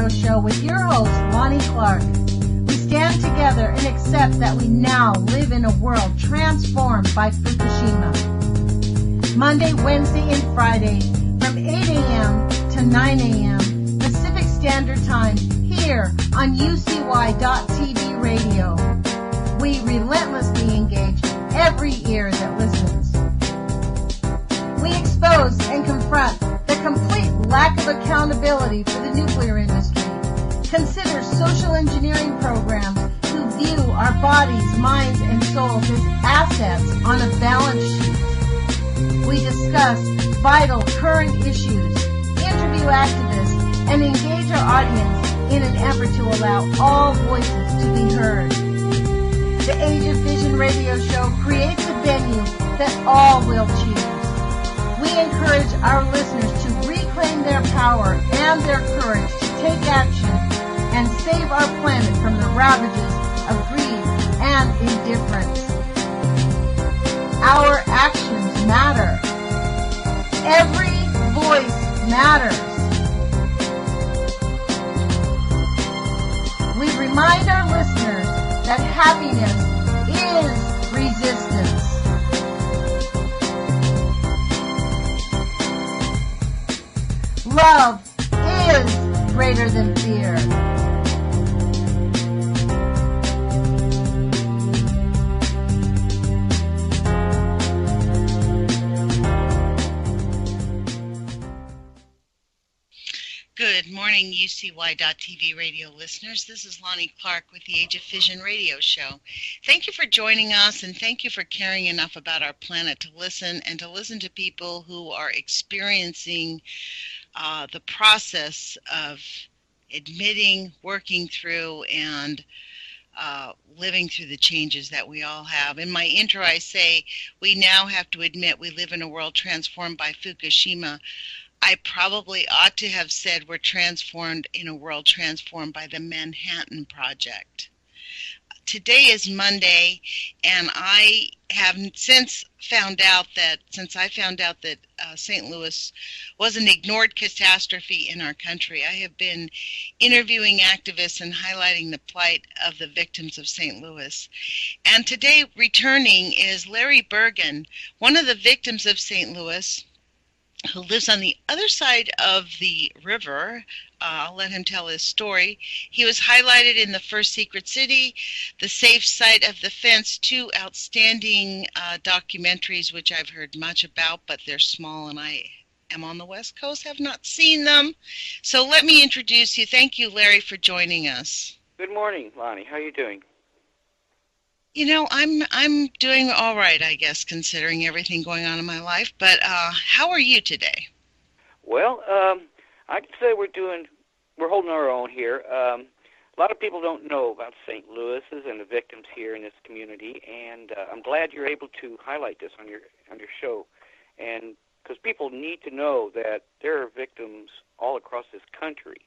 Radio Show with your host, Lonnie Clark. We stand together and accept that we now live in a world transformed by Fukushima. Monday, Wednesday, and Friday from 8 a.m. to 9 a.m. Pacific Standard Time here on UCY.TV Radio. We relentlessly engage every ear that listens. We expose and confront the complete lack of accountability for the nuclear industry. Consider social engineering programs who view our bodies, minds, and souls as assets on a balance sheet. We discuss vital current issues, interview activists, and engage our audience in an effort to allow all voices to be heard. The Age of Fission radio show creates a venue that all will choose. We encourage our listeners to reclaim their power and their courage to take action and save our planet from the ravages of greed and indifference. Our actions matter. Every voice matters. We remind our listeners that happiness is resistance. Love is greater than fear. Good morning, UCY.TV radio listeners. This is Lonnie Clark with the Age of Fission radio show. Thank you for joining us, and thank you for caring enough about our planet to listen to people who are experiencing the process of admitting, working through, and living through the changes that we all have. In my intro, I say we now have to admit we live in a world transformed by Fukushima. I probably ought to have said we're transformed in a world transformed by the Manhattan Project. Today is Monday, and I have since found out that St. Louis was an ignored catastrophe in our country. I have been interviewing activists and highlighting the plight of the victims of St. Louis. And today, returning is Larry Burgan, one of the victims of St. Louis, who lives on the other side of the river. I'll let him tell his story. He was highlighted in The First Secret City, The Safe Side of the Fence, two outstanding documentaries which I've heard much about, but they're small and I am on the West Coast, have not seen them. So let me introduce you. Thank you, Larry, for joining us. Good morning, Lonnie. How are you doing? You know, I'm doing all right, I guess, considering everything going on in my life. But how are you today? Well, I'd say we're holding our own here. A lot of people don't know about St. Louis's and the victims here in this community, and I'm glad you're able to highlight this on your show, and because people need to know that there are victims all across this country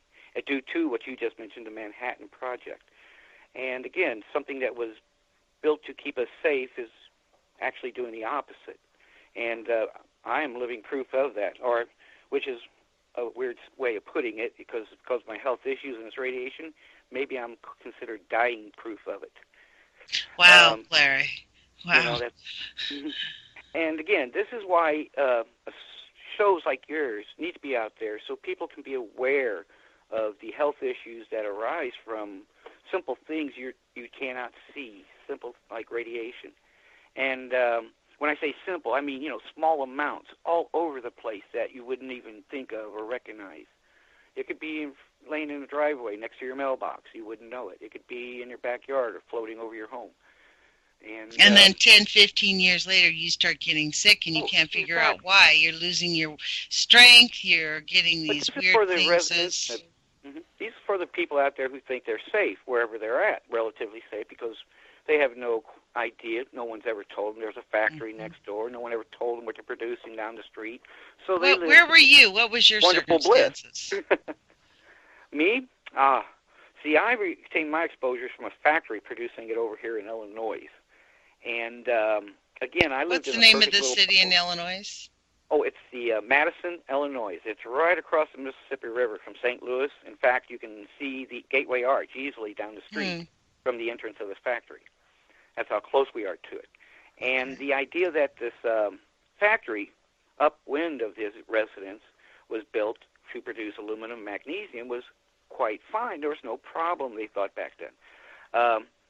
due to what you just mentioned, the Manhattan Project. And again, something that was built to keep us safe is actually doing the opposite. And I am living proof of that, which is a weird way of putting it, because of my health issues and this radiation, maybe I'm considered dying proof of it. Wow, Larry. Wow. You know, and again, this is why shows like yours need to be out there so people can be aware of the health issues that arise from simple things you cannot see, simple like radiation. And when I say simple, I mean, small amounts all over the place that you wouldn't even think of or recognize. It could be laying in the driveway next to your mailbox. You wouldn't know it. It could be in your backyard or floating over your home. And then 10, 15 years later, you start getting sick, and you can't figure out why. You're losing your strength. You're getting these weird things. These are for the people out there who think they're safe wherever they're at, relatively safe, because they have no idea. No one's ever told them there's a factory next door. No one ever told them what they're producing down the street. So where were you? What was your circumstances? Me? See, I retained my exposures from a factory producing it over here in Illinois. And again, I lived in a What's the name of the city in Illinois? Oh, it's the Madison, Illinois. It's right across the Mississippi River from St. Louis. In fact, you can see the Gateway Arch easily down the street from the entrance of this factory. That's how close we are to it. And the idea that this factory upwind of his residence was built to produce aluminum magnesium was quite fine. There was no problem, they thought back then.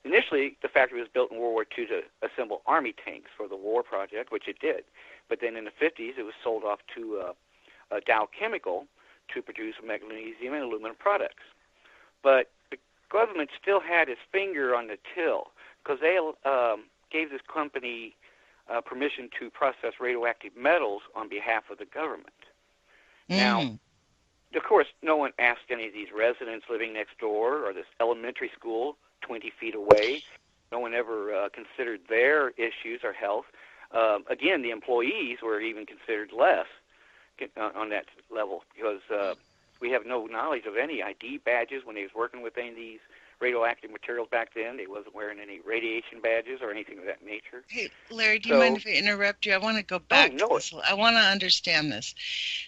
Initially, the factory was built in World War II to assemble Army tanks for the war project, which it did. But then in the 50s, it was sold off to Dow Chemical to produce magnesium and aluminum products. But the government still had its finger on the till because they gave this company permission to process radioactive metals on behalf of the government. Now, of course, no one asked any of these residents living next door or this elementary school 20 feet away. No one ever considered their issues or health. Again, the employees were even considered less on that level because we have no knowledge of any ID badges when they was working with any of these radioactive materials back then. They wasn't wearing any radiation badges or anything of that nature. Hey, Larry, do you mind if I interrupt you? I want to go back to this. I want to understand this.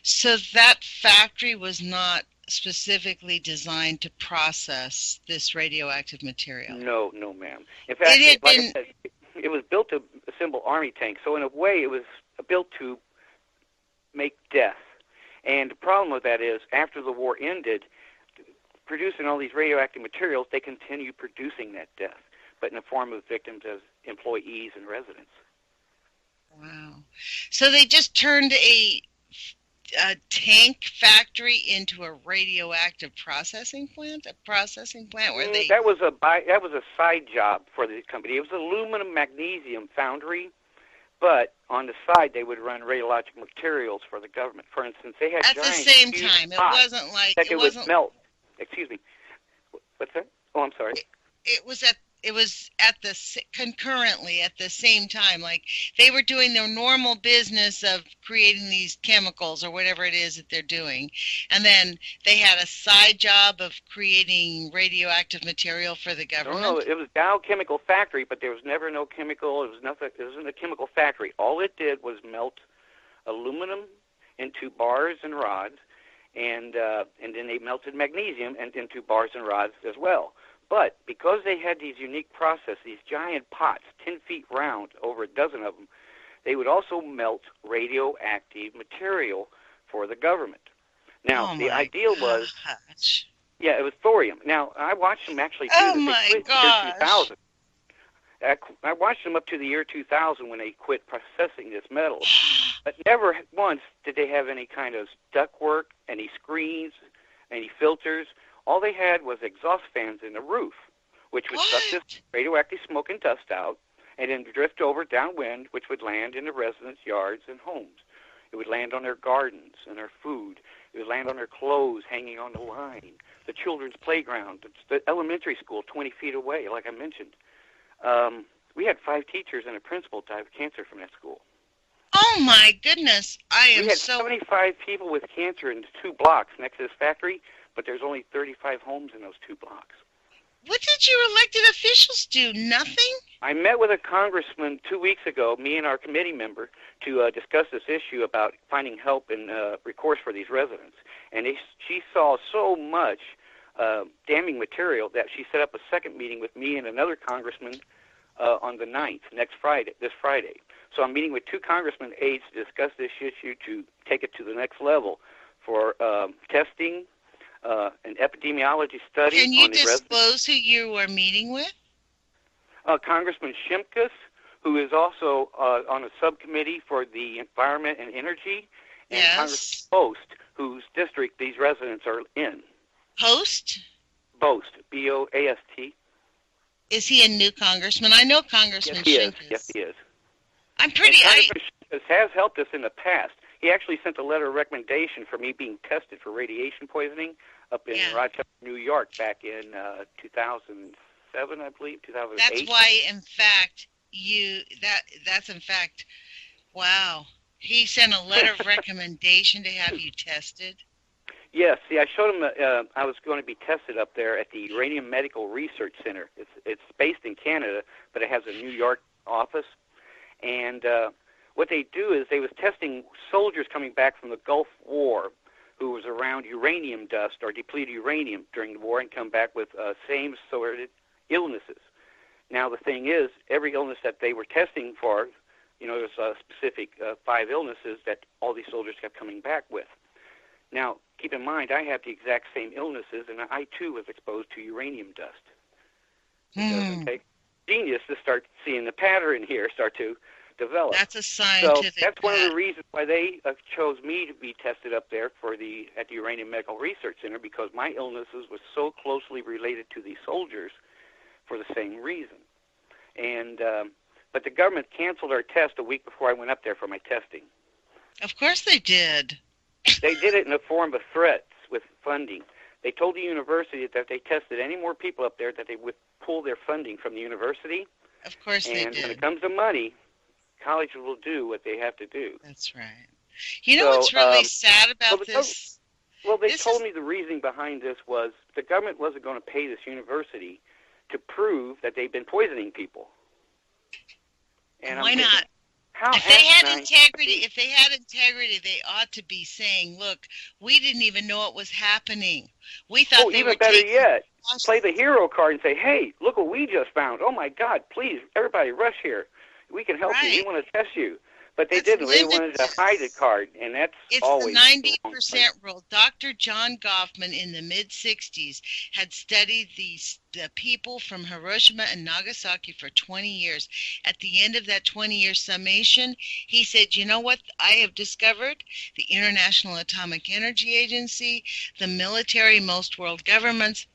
So that factory was not specifically designed to process this radioactive material? No, ma'am. In fact, I said, it was built to assemble Army tanks. So in a way, it was built to make death. And the problem with that is, after the war ended, producing all these radioactive materials, they continued producing that death, but in the form of victims as employees and residents. Wow. So they just turned a tank factory into a radioactive processing plant? Where they... That was a side job for the company. It was an aluminum magnesium foundry, but on the side they would run radiological materials for the government. For instance, they had at the same time. It wasn't like it would melt. Excuse me. What's that? Oh, I'm sorry. It was concurrently at the same time. Like they were doing their normal business of creating these chemicals or whatever it is that they're doing, and then they had a side job of creating radioactive material for the government. No, it was Dow Chemical Factory, but there was never no chemical. It was nothing. It wasn't a chemical factory. All it did was melt aluminum into bars and rods, and then they melted magnesium into bars and rods as well. But because they had these unique processes, these giant pots, 10 feet round, over a dozen of them, they would also melt radioactive material for the government. Now, the ideal was... Yeah, it was thorium. Now, I watched them actually do this. They quit in the year 2000. I watched them up to the year 2000 when they quit processing this metal. But never once did they have any kind of ductwork, any screens, any filters. All they had was exhaust fans in the roof, which would suck this radioactive smoke and dust out and then drift over downwind, which would land in the residents' yards and homes. It would land on their gardens and their food. It would land on their clothes hanging on the line, the children's playground, the elementary school 20 feet away, like I mentioned. We had 5 teachers and a principal die of cancer from that school. Oh, my goodness. We had 75 people with cancer in 2 blocks next to this factory, but there's only 35 homes in those 2 blocks. What did your elected officials do? Nothing? I met with a congressman 2 weeks ago, me and our committee member, to discuss this issue about finding help and recourse for these residents. And she saw so much damning material that she set up a second meeting with me and another congressman on the 9th, this Friday. So I'm meeting with 2 congressmen aides to discuss this issue to take it to the next level for testing, an epidemiology study. Can you disclose who you are meeting with? Congressman Shimkus, who is also on a subcommittee for the environment and energy, and Congressman Boast, whose district these residents are in. Boast, B-O-A-S-T. Is he a new congressman? I know Congressman Shimkus. Yes, he is. Congressman Shimkus has helped us in the past. He actually sent a letter of recommendation for me being tested for radiation poisoning up in Rochester, New York, back in 2007, I believe, 2008. That's why, in fact, wow. He sent a letter of recommendation to have you tested? Yes. See, I showed him I was going to be tested up there at the Uranium Medical Research Center. It's based in Canada, but it has a New York office. And what they do is they was testing soldiers coming back from the Gulf War who was around uranium dust or depleted uranium during the war and come back with same sort of illnesses. Now, the thing is, every illness that they were testing for, there's a specific 5 illnesses that all these soldiers kept coming back with. Now, keep in mind, I have the exact same illnesses, and I, too, was exposed to uranium dust. It doesn't take genius to start seeing the pattern here start to develop. That's a scientific. So that's one of the reasons why they chose me to be tested up there at the Uranium Medical Research Center, because my illnesses were so closely related to these soldiers for the same reason. And but the government canceled our test a week before I went up there for my testing. Of course they did. They did it in the form of threats with funding. They told the university that if they tested any more people up there, that they would pull their funding from the university. Of course they did. And when it comes to money, colleges will do what they have to do. That's right. You know what's really sad about this? Well, they told me the reasoning behind this was the government wasn't going to pay this university to prove that they've been poisoning people. And why not? If they had integrity, they ought to be saying, "Look, we didn't even know it was happening. We thought they were even better yet, play the hero card and say, "Hey, look what we just found! Oh my God, please, everybody, rush here. We can help you. We want to test you." But they didn't. They wanted to hide the card, and that's always the 90% rule. Dr. John Goffman in the mid-'60s had studied the people from Hiroshima and Nagasaki for 20 years. At the end of that 20-year summation, he said, "You know what I have discovered? The International Atomic Energy Agency, the military, most world governments,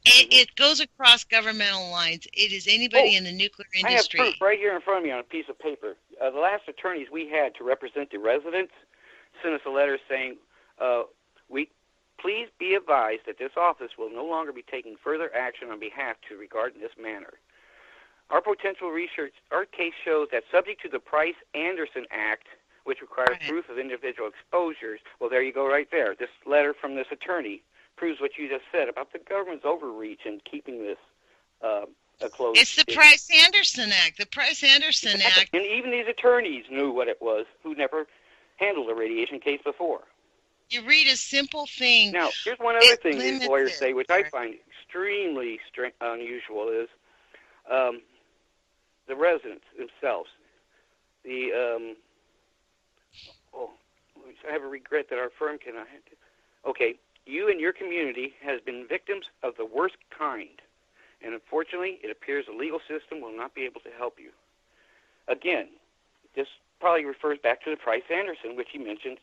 it goes across governmental lines. It is anybody in the nuclear industry." I have proof right here in front of me on a piece of paper. The last attorneys we had to represent the residents sent us a letter saying, please be advised that this office will no longer be taking further action on behalf to regard in this manner. Our potential research, our case shows that subject to the Price-Anderson Act, which requires proof of individual exposures, well, there you go right there. This letter from this attorney proves what you just said about the government's overreach in keeping this closed. It's the Price-Anderson Act. The Price-Anderson Act. And even these attorneys knew what it was who never handled a radiation case before. You read a simple thing. Now, here's one other thing these lawyers say, which I find extremely unusual, is the residents themselves. I have a regret that our firm cannot. Okay, you and your community has been victims of the worst kind, and unfortunately, it appears the legal system will not be able to help you. Again, this probably refers back to the Price-Anderson, which he mentioned,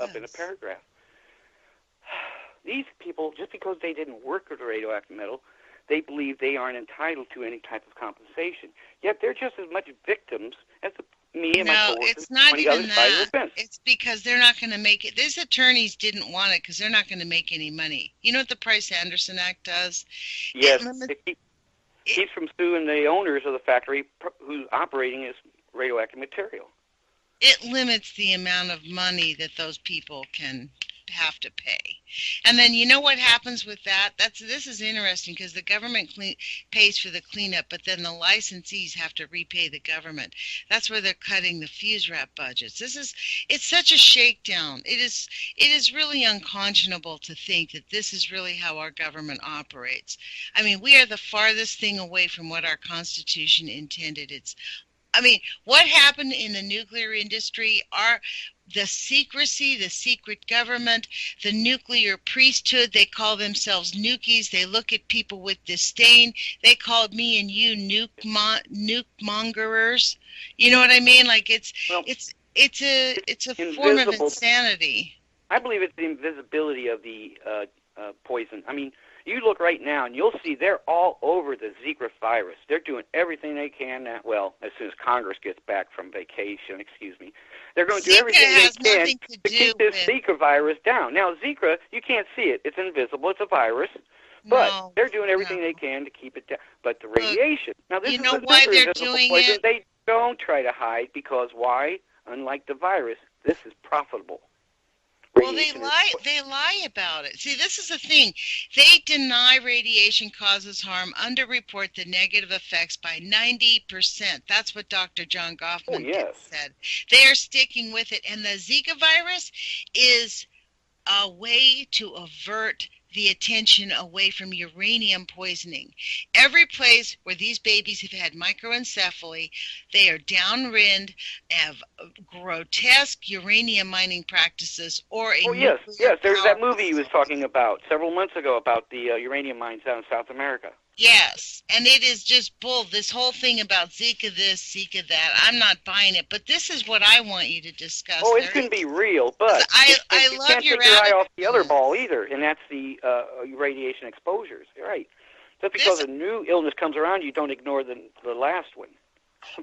up in a paragraph. These people, just because they didn't work with radioactive metal, they believe they aren't entitled to any type of compensation. Yet they're just as much victims as me and my coworkers. It's not even that. It's because they're not going to make it. These attorneys didn't want it because they're not going to make any money. You know what the Price-Anderson Act does? Yes, it keeps from suing the owners of the factory who's operating this radioactive material. It limits the amount of money that those people can have to pay. And then you know what happens with that? This is interesting because the government pays for the cleanup, but then the licensees have to repay the government. That's where they're cutting the fuse wrap budgets. It's such a shakedown. It is really unconscionable to think that this is really how our government operates. I mean, we are the farthest thing away from what our Constitution intended. What happened in the nuclear industry, the secrecy, the secret government, the nuclear priesthood, they call themselves nukies. They look at people with disdain. They called me and you nuke mongerers. You know what I mean? Like it's a form of insanity. I believe it's the invisibility of the poison. I mean, you look right now, and you'll see they're all over the Zika virus. They're doing everything they can. As soon as Congress gets back from vacation, they're going to do everything they can to keep this Zika virus down. Now, Zika, you can't see it. It's invisible. It's a virus. But they're doing everything they can to keep it down. But the radiation. Now, this is why they're doing poison. it? They don't try to hide because why? Unlike the virus, this is profitable. Well, they radiation lie. They lie about it. See, this is the thing. They deny radiation causes harm, underreport the negative effects by 90%. That's what Dr. John Oh, Goffman yes. said. They are sticking with it. And the Zika virus is a way to avert the attention away from uranium poisoning. Every place where these babies have had microencephaly, they are downwind, have grotesque uranium mining practices, or a Oh, yes. nuclear Yes, there's that power movie he was talking about several months ago about the uranium mines down in South America. Yes, and it is just bull. This whole thing about Zika this, Zika that, I'm not buying it. But this is what I want you to discuss. Oh, it can be real, but I you love can't your take your eye attitude. off the other ball either, and that's the radiation exposures. Right. Just because a new illness comes around, you don't ignore the last one.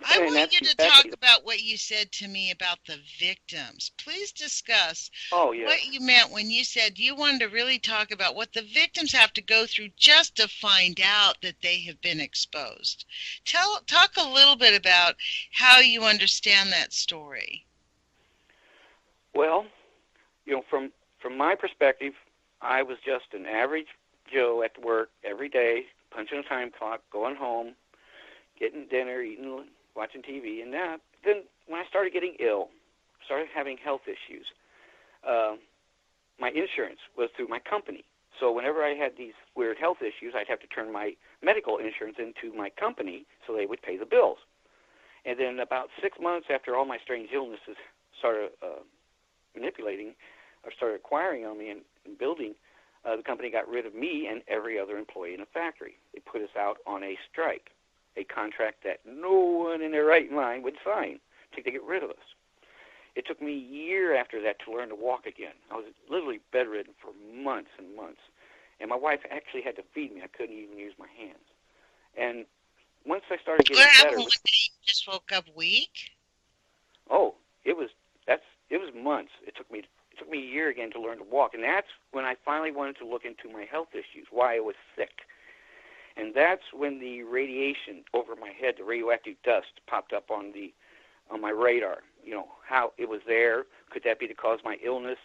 I And want you to that's talk about what you said to me about the victims. Please discuss what you meant when you said you wanted to really talk about what the victims have to go through just to find out that they have been exposed. Talk a little bit about how you understand that story. Well, from my perspective, I was just an average Joe at work every day, punching a time clock, going home, getting dinner, eating, watching TV, and then when I started getting ill, started having health issues, my insurance was through my company. So whenever I had these weird health issues, I'd have to turn my medical insurance into my company so they would pay the bills. And then about 6 months after all my strange illnesses started manipulating or started acquiring on me and building, the company got rid of me and every other employee in the factory. They put us out on a strike, a contract that no one in their right mind would sign to get rid of us. It took me a year after that to learn to walk again. I was literally bedridden for months and months. And my wife actually had to feed me. I couldn't even use my hands. And once I started getting better... What happened one day? You just woke up weak? Oh, it was months. It took me a year again to learn to walk. And that's when I finally wanted to look into my health issues, why I was sick. And that's when the radiation over my head, the radioactive dust, popped up on my radar. How it was there. Could that be the cause of my illness?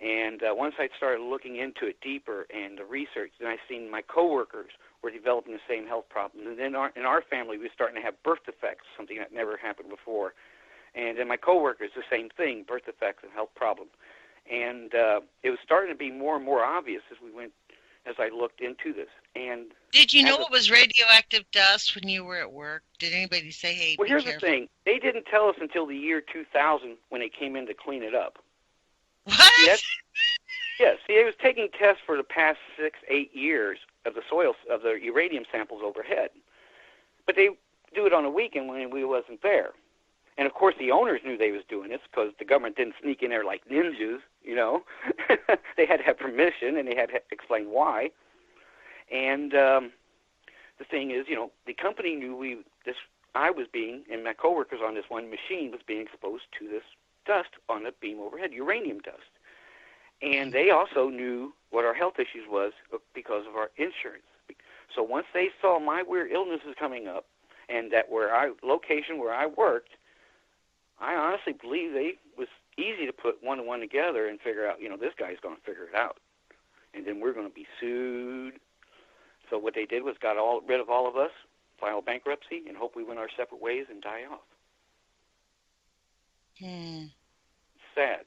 And once I started looking into it deeper and the research, then I seen my coworkers were developing the same health problems. And then in our family, we were starting to have birth defects, something that never happened before. And then my coworkers, the same thing, birth defects and health problems. And it was starting to be more and more obvious as I looked into this. And did you know it was radioactive dust when you were at work? Did anybody say, hey, well, here's careful? The thing. They didn't tell us until the year 2000 when they came in to clean it up. What? Yes. See, they was taking tests for the past 6-8 years of the soil, of the uranium samples overhead. But they do it on a weekend when we wasn't there. And, of course, the owners knew they was doing this because the government didn't sneak in there like ninjas, They had to have permission, and they had to explain why. And the thing is, the company knew I was being, and my coworkers on this one machine was being exposed to this dust on the beam overhead, uranium dust. And they also knew what our health issues was because of our insurance. So once they saw my weird illnesses coming up and that location where I worked, I honestly believe it was easy to put one and one together and figure out, this guy's going to figure it out. And then we're going to be sued. So what they did was got rid of all of us, file bankruptcy, and hope we went our separate ways and die off. Sad.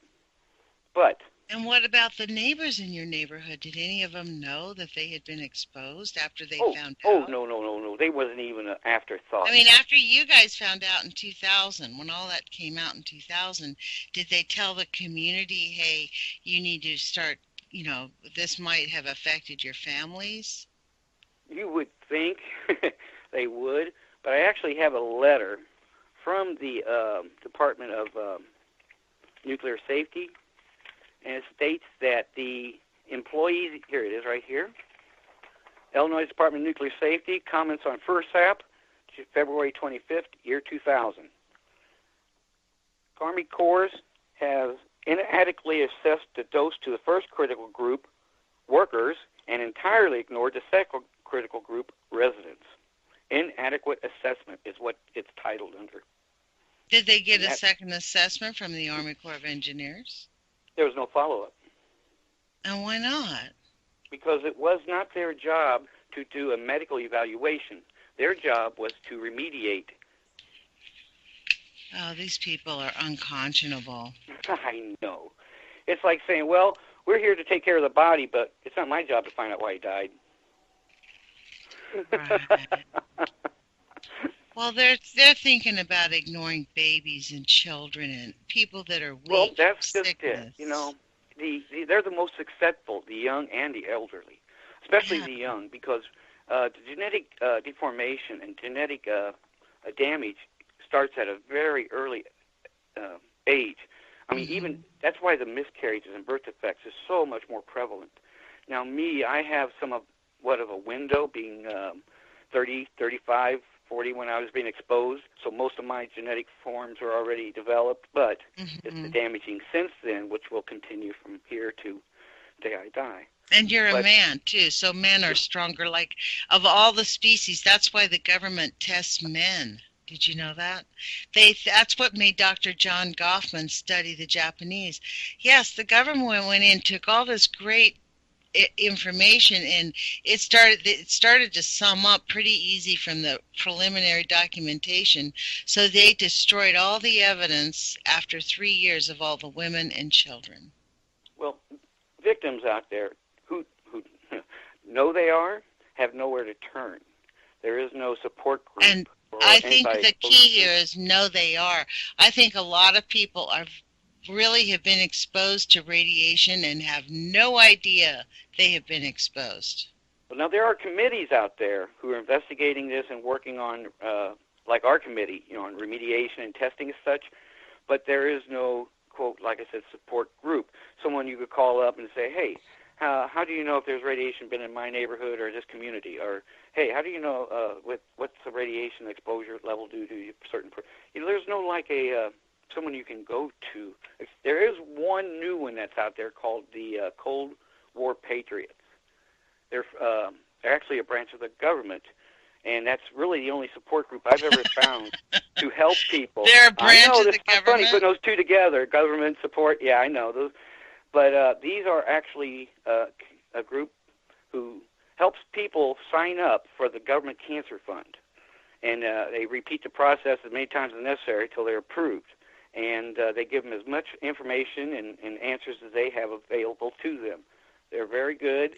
But... And what about the neighbors in your neighborhood? Did any of them know that they had been exposed after they found out? Oh, no. They wasn't even an afterthought. I mean, after you guys found out in 2000, when all that came out in 2000, did they tell the community, hey, you need to start, this might have affected your families? You would think they would, but I actually have a letter from the Department of Nuclear Safety, and it states that the employees, here it is right here, Illinois Department of Nuclear Safety, comments on FIRSAP, February 25th, year 2000. Army Corps has inadequately assessed the dose to the first critical group, workers, and entirely ignored the second critical group, residents. Inadequate assessment is what it's titled under. Did they get a second assessment from the Army Corps of Engineers? There was no follow-up. And why not? Because it was not their job to do a medical evaluation. Their job was to remediate. Oh, these people are unconscionable. I know. It's like saying, well, we're here to take care of the body, but it's not my job to find out why he died. Right. Well, they're thinking about ignoring babies and children and people that are weak. Well, that's just sickness. it. They're the most susceptible, the young and the elderly, especially the young, because the genetic deformation and genetic damage starts at a very early age. I mean, even that's why the miscarriages and birth defects is so much more prevalent. Now, I have somewhat of a window, being 30, 35, 40 when I was being exposed, so most of my genetic forms are already developed, but it's the damaging since then, which will continue from here to the day I die. And you're a man, too, so men are stronger. Like, of all the species, that's why the government tests men. Did you know that? That's what made Dr. John Goffman study the Japanese. Yes, the government went in, took all this great information, and it started to sum up pretty easy from the preliminary documentation. So they destroyed all the evidence after 3 years of all the women and children. Well, victims out there who know they have nowhere to turn. There is no support group. And I think the key here is know they are. I think a lot of people have been exposed to radiation and have no idea they have been exposed. Well, now there are committees out there who are investigating this and working on, like our committee, on remediation and testing and such, but there is no, quote, like I said, support group. Someone you could call up and say, hey, how do you know if there's radiation been in my neighborhood or this community? Or, hey, how do you know what's the radiation exposure level due to a certain person? There's no someone you can go to. There is one new one that's out there called the Cold War Patriots. They're actually a branch of the government, and that's really the only support group I've ever found to help people. They're a branch of the government? I know, it's funny putting those two together, government support. Yeah, I know. But these are actually a group who helps people sign up for the government cancer fund. And they repeat the process as many times as necessary until they're approved. And they give them as much information and answers as they have available to them. They're very good.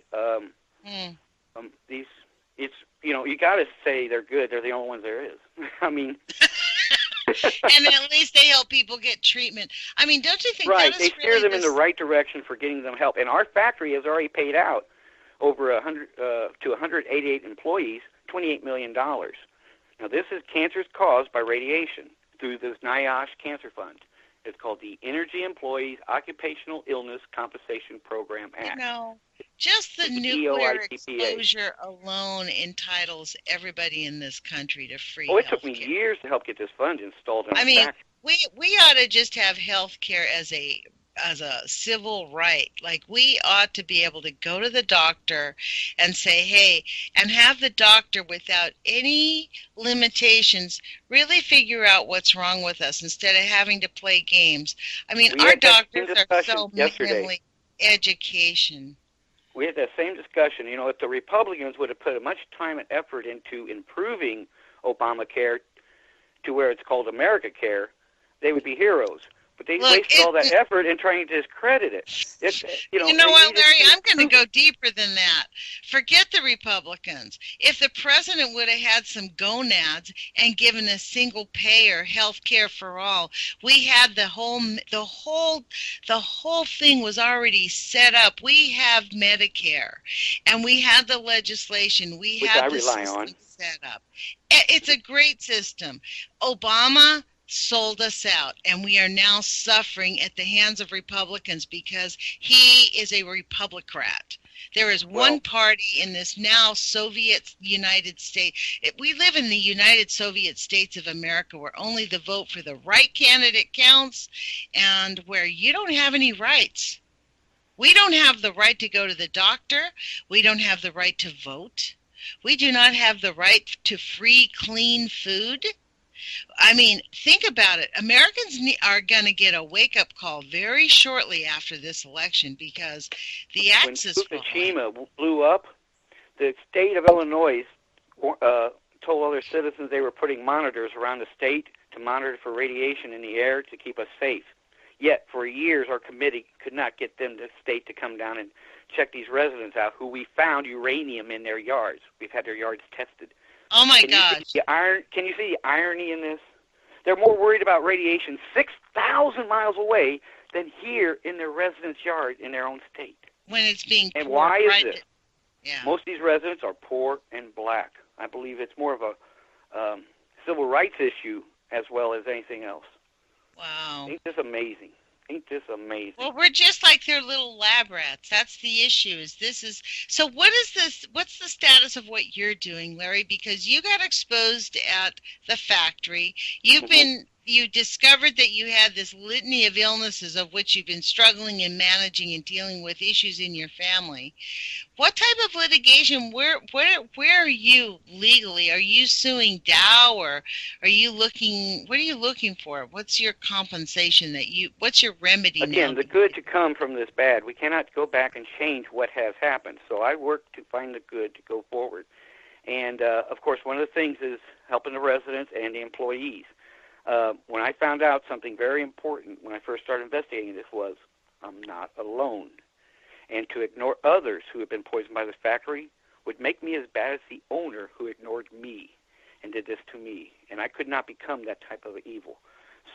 You got to say they're good. They're the only ones there is. I mean... And at least they help people get treatment. I mean, don't you think right. that is They steer really them in the right direction for getting them help. And our factory has already paid out over 100 to 188 employees $28 million. Now, this is cancers caused by radiation through this NIOSH Cancer Fund. It's called the Energy Employees Occupational Illness Compensation Program Act. Just the nuclear exposure alone entitles everybody in this country to free health care. It took me years to help get this fund installed in our factory. We ought to just have health care as a civil right. Like, we ought to be able to go to the doctor and say, hey, and have the doctor, without any limitations, really figure out what's wrong with us instead of having to play games. I mean, our doctors are so minimally education. We had that same discussion. If the Republicans would have put as much time and effort into improving Obamacare to where it's called AmericaCare, they would be heroes. But they wasted all that effort in trying to discredit it. You know what, Larry? I'm going to go deeper than that. Forget the Republicans. If the president would have had some gonads and given a single payer health care for all, we had the whole thing was already set up. We have Medicare, and we had the legislation. We had the system set up. It's a great system. Obama sold us out, and we are now suffering at the hands of Republicans because he is a Republicrat. There is one party in this now Soviet United States. We live in the United Soviet States of America, where only the vote for the right candidate counts and where you don't have any rights. We don't have the right to go to the doctor. We don't have the right to vote. We do not have the right to free, clean food. I mean, think about it. Americans are going to get a wake-up call very shortly after this election because the access When Fukushima blew up, the state of Illinois told all their citizens they were putting monitors around the state to monitor for radiation in the air to keep us safe. Yet, for years, our committee could not get the state to come down and check these residents out who we found uranium in their yards. We've had their yards tested. Oh, my gosh. Can you see the irony in this? They're more worried about radiation 6,000 miles away than here in their residence yard in their own state. When it's being And why is right this? Yeah. Most of these residents are poor and black. I believe it's more of a civil rights issue as well as anything else. Wow. Ain't this amazing? Ain't this amazing? Well, we're just like their little lab rats. That's the issue. So what is this? What's the status of what you're doing, Larry? Because you got exposed at the factory. You discovered that you had this litany of illnesses of which you've been struggling and managing and dealing with issues in your family. What type of litigation, where are you legally? Are you suing Dow, or what are you looking for? What's your compensation what's your remedy now? Again, the good to come from this bad. We cannot go back and change what has happened. So I work to find the good to go forward. And, of course, one of the things is helping the residents and the employees. When I found out something very important when I first started investigating this was I'm not alone. And to ignore others who have been poisoned by this factory would make me as bad as the owner who ignored me and did this to me. And I could not become that type of evil.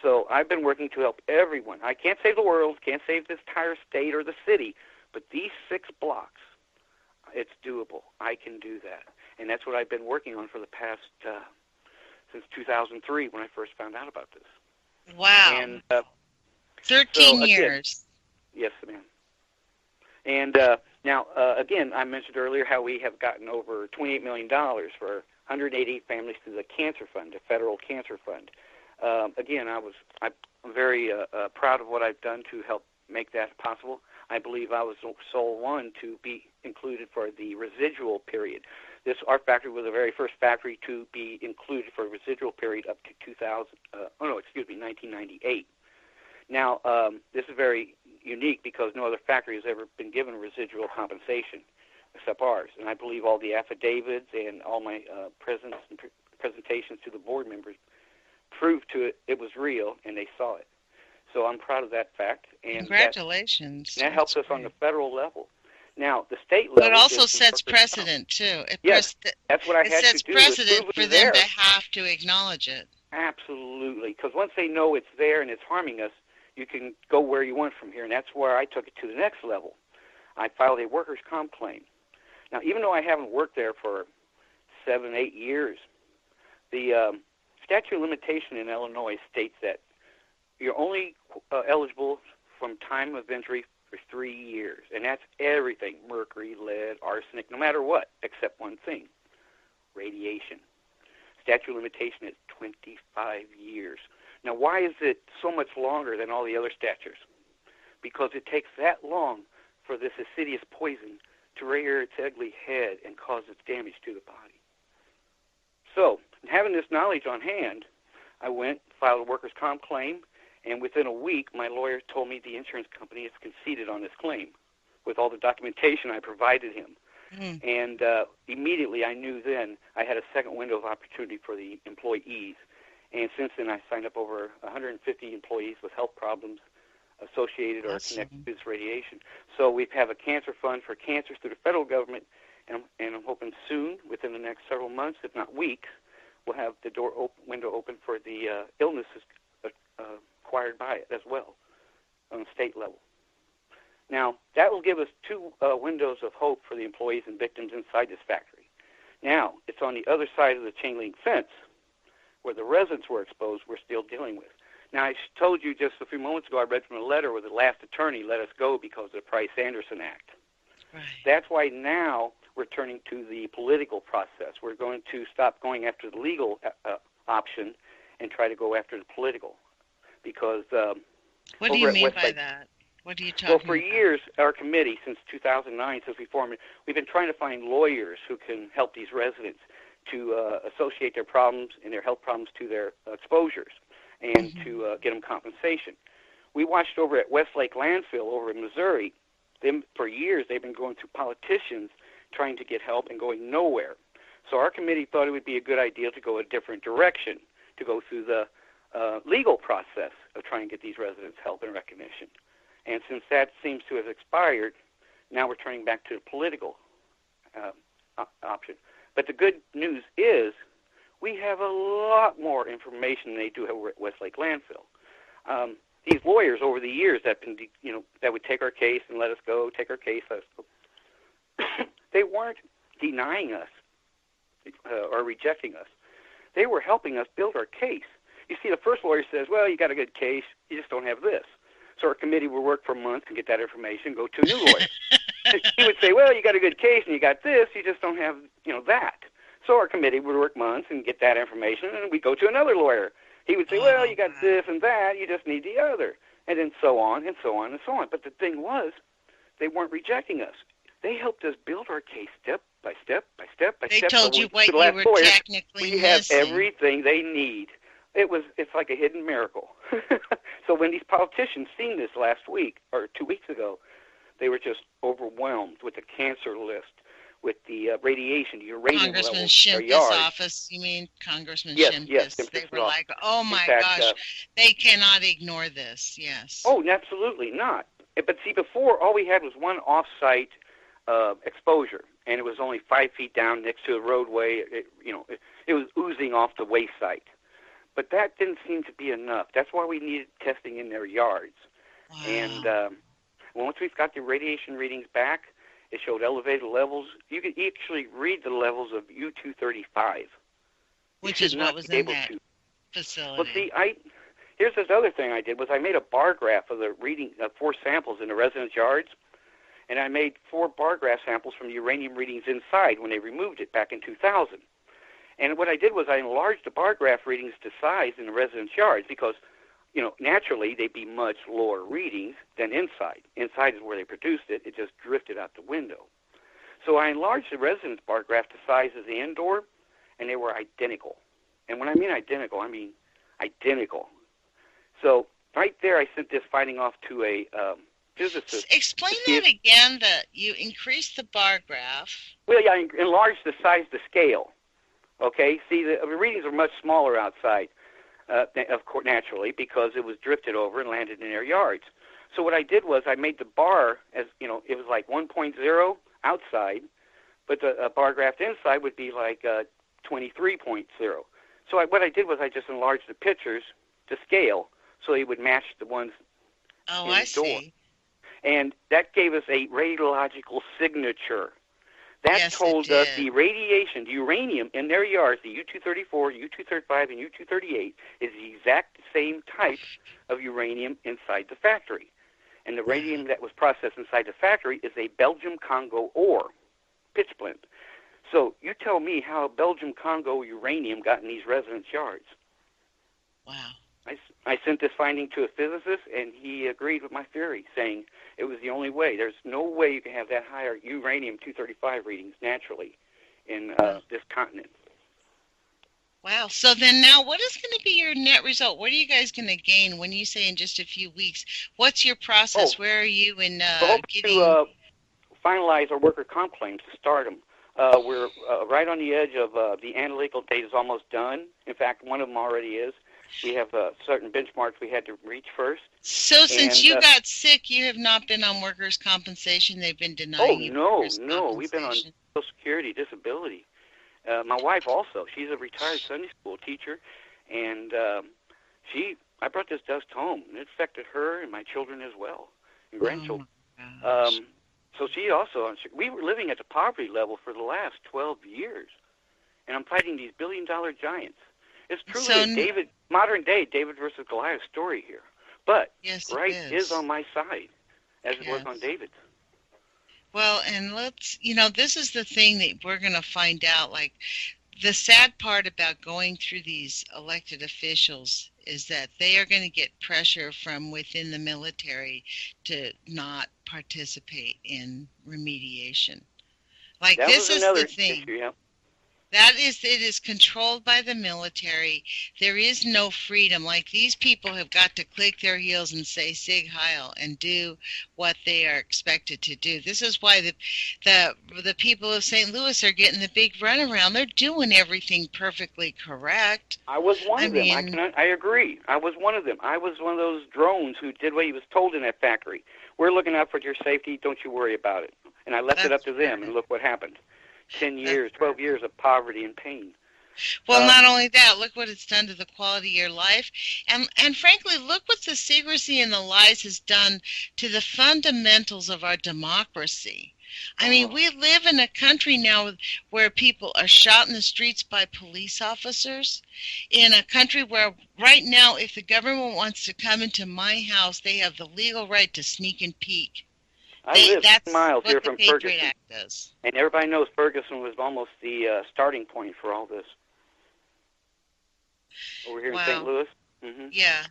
So I've been working to help everyone. I can't save the world, can't save this entire state or the city, but these 6 blocks, it's doable. I can do that. And that's what I've been working on for the past since 2003 when I first found out about this. Wow. And 13 years. Yes, ma'am. And now, again, I mentioned earlier how we have gotten over $28 million for 188 families through the Cancer Fund, the federal Cancer Fund. Again, I'm very proud of what I've done to help make that possible. I believe I was the sole one to be included for the residual period. Our factory was the very first factory to be included for a residual period up to 1998. Now, this is very unique because no other factory has ever been given residual compensation except ours. And I believe all the affidavits and all my presentations to the board members proved to it was real, and they saw it. So I'm proud of that fact. And congratulations. That helps us on the federal level. Now, the state level... But it also sets precedent, too. Yes, that's what I had to do. It sets precedent for them to have to acknowledge it. Absolutely, because once they know it's there and it's harming us, you can go where you want from here, and that's where I took it to the next level. I filed a workers' comp claim. Now, even though I haven't worked there for 7, 8 years, the statute of limitation in Illinois states that you're only eligible from time of injury for 3 years, and that's everything: mercury, lead, arsenic, no matter what, except one thing: radiation. Statute of limitation is 25 years. Now, why is it so much longer than all the other statutes? Because it takes that long for this acidious poison to rear its ugly head and cause its damage to the body. So, having this knowledge on hand, I went, filed a workers' comp claim, and within a week, my lawyer told me the insurance company has conceded on this claim with all the documentation I provided him. And immediately I knew then I had a second window of opportunity for the employees. And since then, I signed up over 150 employees with health problems associated or connected to this radiation. So we have a cancer fund for cancers through the federal government, and I'm hoping soon, within the next several months, if not weeks, we'll have the window open for the illnesses acquired by it as well on the state level. Now, that will give us 2 windows of hope for the employees and victims inside this factory. Now, it's on the other side of the chain link fence where the residents were exposed we're still dealing with. Now, I told you just a few moments ago I read from a letter where the last attorney let us go because of the Price-Anderson Act. Right. That's why now we're turning to the political process. We're going to stop going after the legal option and try to go after the political. Because what do you mean by that? What are you talking about? Well, for years, our committee, since 2009, since we formed it, we've been trying to find lawyers who can help these residents to associate their problems and their health problems to their exposures and to get them compensation. We watched over at Westlake Landfill over in Missouri. For years, they've been going through politicians trying to get help and going nowhere. So our committee thought it would be a good idea to go a different direction, to go through the legal process of trying to get these residents help and recognition. And since that seems to have expired, now we're turning back to the political option. But the good news is we have a lot more information than they do over at Westlake Landfill. These lawyers over the years that been, that would take our case and let us go, take our case, let us go. They weren't denying us or rejecting us. They were helping us build our case. You see, the first lawyer says, well, you got a good case, you just don't have this. So our committee would work for months and get that information, go to a new lawyer. He would say, well, you got a good case and you got this, you just don't have, that. So our committee would work months and get that information, and we'd go to another lawyer. He would say, well, you got this and that, you just need the other. And then so on and so on and so on. But the thing was, they weren't rejecting us. They helped us build our case step by step by step by step. They told you what you were technically missing. We have everything they need. It's like a hidden miracle. So when these politicians seen this last week or 2 weeks ago, they were just overwhelmed with the cancer list, with the radiation, the uranium Congressman levels, Shimkus' office. You mean Congressman Shimkus? Yes, they were like, oh my gosh, they cannot ignore this. Yes. Oh, absolutely not. But see, before all we had was one off-site exposure, and it was only 5 feet down next to a roadway. It was oozing off the waste site. But that didn't seem to be enough. That's why we needed testing in their yards. Wow. And once we've got the radiation readings back, it showed elevated levels. You could actually read the levels of U-235. Which is what was in that facility. Well, see, here's this other thing I did, was I made a bar graph of the reading of 4 samples in the residence yards, and I made 4 bar graph samples from the uranium readings inside when they removed it back in 2000. And what I did was I enlarged the bar graph readings to size in the residence yards because, naturally they'd be much lower readings than inside. Inside is where they produced it. It just drifted out the window. So I enlarged the residence bar graph to size as the indoor, and they were identical. And when I mean identical, I mean identical. So right there I sent this finding off to a physicist. Explain that again, that you increased the bar graph. Well, yeah, I enlarged the size, the scale. Okay, see, the readings are much smaller outside, of course, naturally, because it was drifted over and landed in their yards. So what I did was I made the bar as, it was like 1.0 outside, but the bar graph inside would be like 23.0. So what I did was I just enlarged the pictures to scale so they would match the ones indoor. I see. And that gave us a radiological signature. That told us the radiation, the uranium in their yards, the U-234, U-235, and U-238, is the exact same type of uranium inside the factory. And the radium that was processed inside the factory is a Belgium Congo ore, pitchblende. So you tell me how Belgium Congo uranium got in these residence yards. Wow. I sent this finding to a physicist, and he agreed with my theory, saying it was the only way. There's no way you can have that higher uranium-235 readings naturally in this continent. Wow. So then now what is going to be your net result? What are you guys going to gain when you say in just a few weeks? What's your process? Where are you in getting... to finalize our worker comp claims to start them. We're right on the edge of the analytical date is almost done. In fact, one of them already is. We have certain benchmarks we had to reach first. So since you got sick, you have not been on workers' compensation? They've been denying you workers' compensation? No. We've been on Social Security disability. My wife also. She's a retired Sunday school teacher, and I brought this dust home, and it affected her and my children as well, and grandchildren. So she also, we were living at the poverty level for the last 12 years, and I'm fighting these billion-dollar giants. It's truly a modern-day David versus Goliath story here. But right is on my side, as it was on David's. Well, and this is the thing that we're going to find out. Like, the sad part about going through these elected officials is that they are going to get pressure from within the military to not participate in remediation. Like, this is the thing. Issue, yeah. It is controlled by the military. There is no freedom. Like, these people have got to click their heels and say Sig Heil and do what they are expected to do. This is why the people of St. Louis are getting the big runaround. They're doing everything perfectly correct. I was one of them. mean, I agree. I was one of them. I was one of those drones who did what he was told in that factory. We're looking out for your safety. Don't you worry about it. And I left it up to them, and look what happened. 10 years, 12 years of poverty and pain. Well, not only that, look what it's done to the quality of your life. And frankly, look what the secrecy and the lies has done to the fundamentals of our democracy. I mean, we live in a country now where people are shot in the streets by police officers, in a country where right now, if the government wants to come into my house, they have the legal right to sneak and peek. I live 10 miles here from Patriot Ferguson, Act does. and everybody knows Ferguson was almost the starting point for all this. Over here in St. Louis. Mm-hmm. Yeah.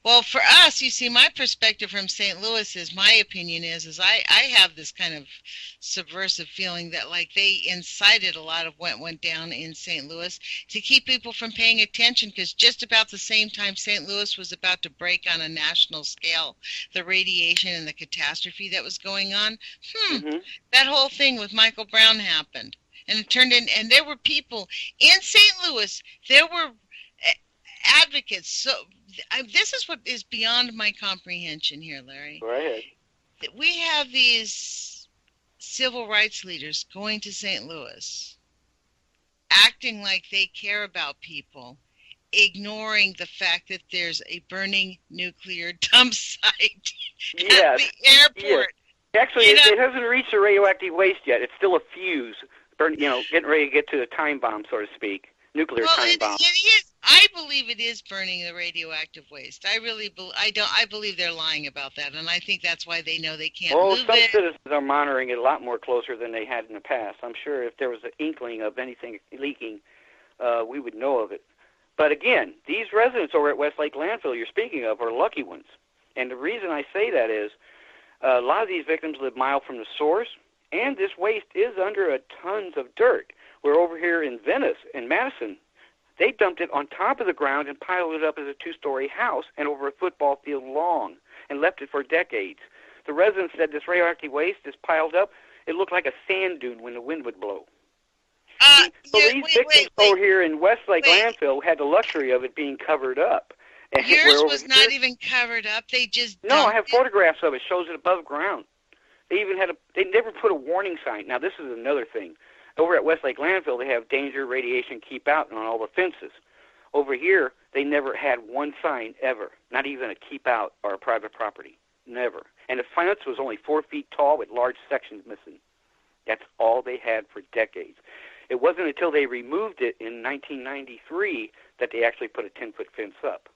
Well, for us, you see, my perspective from St. Louis is, my opinion is I have this kind of subversive feeling that, like, they incited a lot of what went down in St. Louis to keep people from paying attention, because just about the same time St. Louis was about to break on a national scale, the radiation and the catastrophe that was going on, that whole thing with Michael Brown happened. And it turned in, and there were people in St. Louis, there were advocates. So this is what is beyond my comprehension here, Larry. Go ahead. We have these civil rights leaders going to St. Louis, acting like they care about people, ignoring the fact that there's a burning nuclear dump site at the airport. Yes. Actually, it hasn't reached the radioactive waste yet. It's still a fuse. Getting ready to get to the time bomb, so to speak, nuclear time bomb. It is. I believe it is burning the radioactive waste. I really I believe they're lying about that, and I think that's why they know they can't move it. Some citizens are monitoring it a lot more closer than they had in the past. I'm sure if there was an inkling of anything leaking, we would know of it. But again, these residents over at Westlake Landfill you're speaking of are lucky ones, and the reason I say that is a lot of these victims live miles from the source. And this waste is under tons of dirt. We're over here in Venice, in Madison. They dumped it on top of the ground and piled it up as a 2-story house and over a football field long and left it for decades. The residents said this radioactive waste is piled up. It looked like a sand dune when the wind would blow. These victims over here in Westlake Landfill had the luxury of it being covered up. And yours was not even covered up. They just I have photographs of it. Shows it above ground. They even they never put a warning sign. Now, this is another thing. Over at Westlake Landfill, they have danger, radiation, keep out on all the fences. Over here, they never had one sign ever, not even a keep out or a private property. Never. And the fence was only 4 feet tall with large sections missing. That's all they had for decades. It wasn't until they removed it in 1993 that they actually put a 10-foot fence up.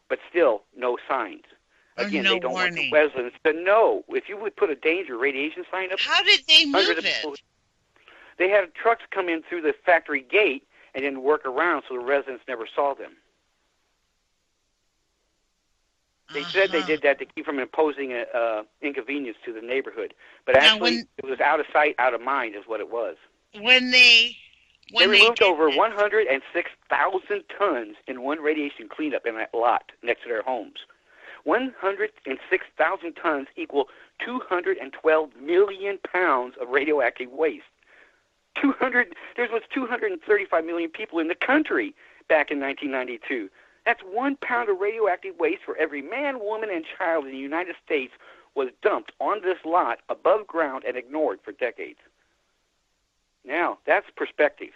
But still, no signs. Again, they don't want the residents to know. If you would put a danger radiation sign up... How did they move it? They had trucks come in through the factory gate and then work around so the residents never saw them. They said they did that to keep from imposing inconvenience to the neighborhood. But actually, it was out of sight, out of mind is what it was. They removed over 106,000 tons in one radiation cleanup in that lot next to their homes. 106,000 tons equal 212 million pounds of radioactive waste. There was 235 million people in the country back in 1992. That's 1 pound of radioactive waste for every man, woman, and child in the United States was dumped on this lot above ground and ignored for decades. Now, that's perspective.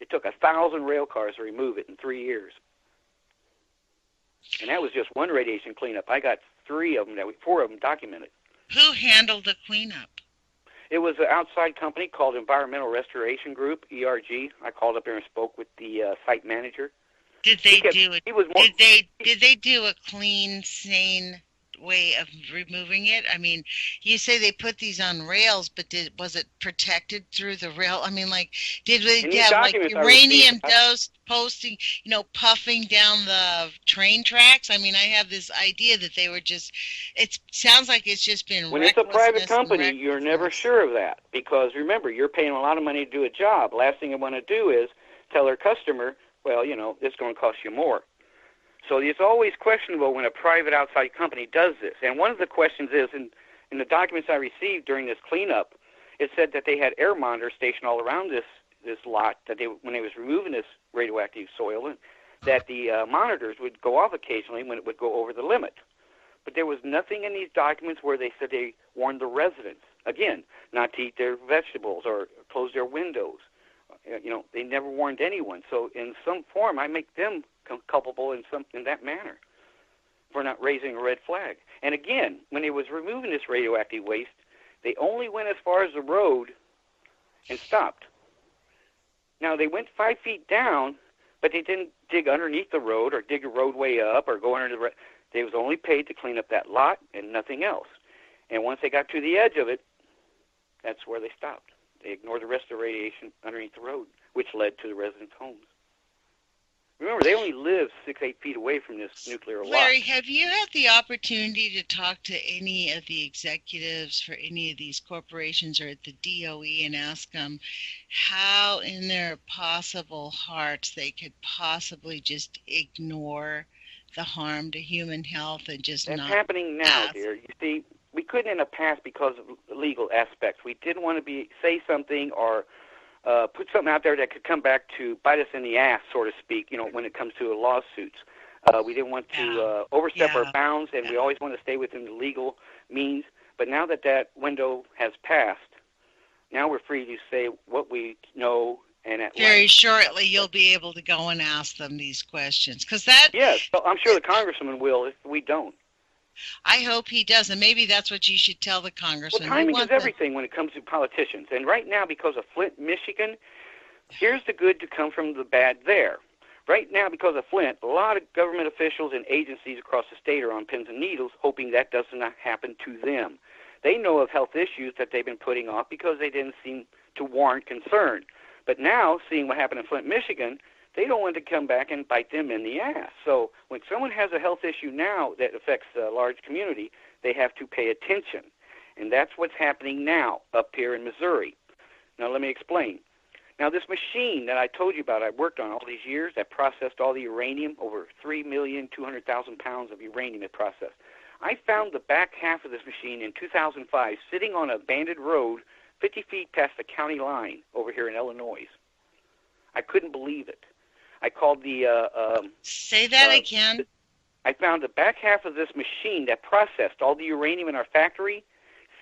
It took 1,000 rail cars to remove it in 3 years. And that was just one radiation cleanup. I got 4 of them documented. Who handled the cleanup? It was an outside company called Environmental Restoration Group, ERG. I called up there and spoke with the site manager. Did they do a clean, sane way of removing it? I mean, you say they put these on rails, but was it protected through the rail? I mean, like, did they have like uranium dose posting, puffing down the train tracks? I mean, I have this idea that they were just, it sounds like it's just been when it's a private company, you're never sure of that, because remember, you're paying a lot of money to do a job. Last thing you want to do is tell their customer, well, it's going to cost you more. So it's always questionable when a private outside company does this. And one of the questions is, in the documents I received during this cleanup, it said that they had air monitors stationed all around this lot, that when they was removing this radioactive soil, that the monitors would go off occasionally when it would go over the limit. But there was nothing in these documents where they said they warned the residents, again, not to eat their vegetables or close their windows. They never warned anyone. So in some form, I make them culpable in that manner for not raising a red flag. And again, when they was removing this radioactive waste, they only went as far as the road and stopped. Now, they went 5 feet down, but they didn't dig underneath the road or dig a roadway up or go under the road. They was only paid to clean up that lot and nothing else. And once they got to the edge of it, that's where they stopped. They ignored the rest of the radiation underneath the road, which led to the residents' homes. Remember, they only live 6-8 feet away from this nuclear lot. Larry, have you had the opportunity to talk to any of the executives for any of these corporations or at the DOE and ask them how in their possible hearts they could possibly just ignore the harm to human health and just That's not happening now, dear. You see, we couldn't in the past because of legal aspects. We didn't want to say something or put something out there that could come back to bite us in the ass, so to speak, when it comes to lawsuits. We didn't want to overstep our bounds, and we always want to stay within the legal means. But now that window has passed, now we're free to say what we know. And very shortly, you'll be able to go and ask them these questions. Yes, so I'm sure the congressman will if we don't. I hope he does, and maybe that's what you should tell the congressman. Well, timing is everything when it comes to politicians. And right now, because of Flint, Michigan, here's the good to come from the bad there. Right now, because of Flint, a lot of government officials and agencies across the state are on pins and needles, hoping that does not happen to them. They know of health issues that they've been putting off because they didn't seem to warrant concern. But now, seeing what happened in Flint, Michigan, they don't want to come back and bite them in the ass. So when someone has a health issue now that affects a large community, they have to pay attention. And that's what's happening now up here in Missouri. Now, let me explain. Now, this machine that I told you about, I worked on all these years, that processed all the uranium, over 3,200,000 pounds of uranium it processed. I found the back half of this machine in 2005 sitting on a abandoned road 50 feet past the county line over here in Illinois. I couldn't believe it. I called the... Say that again. I found the back half of this machine that processed all the uranium in our factory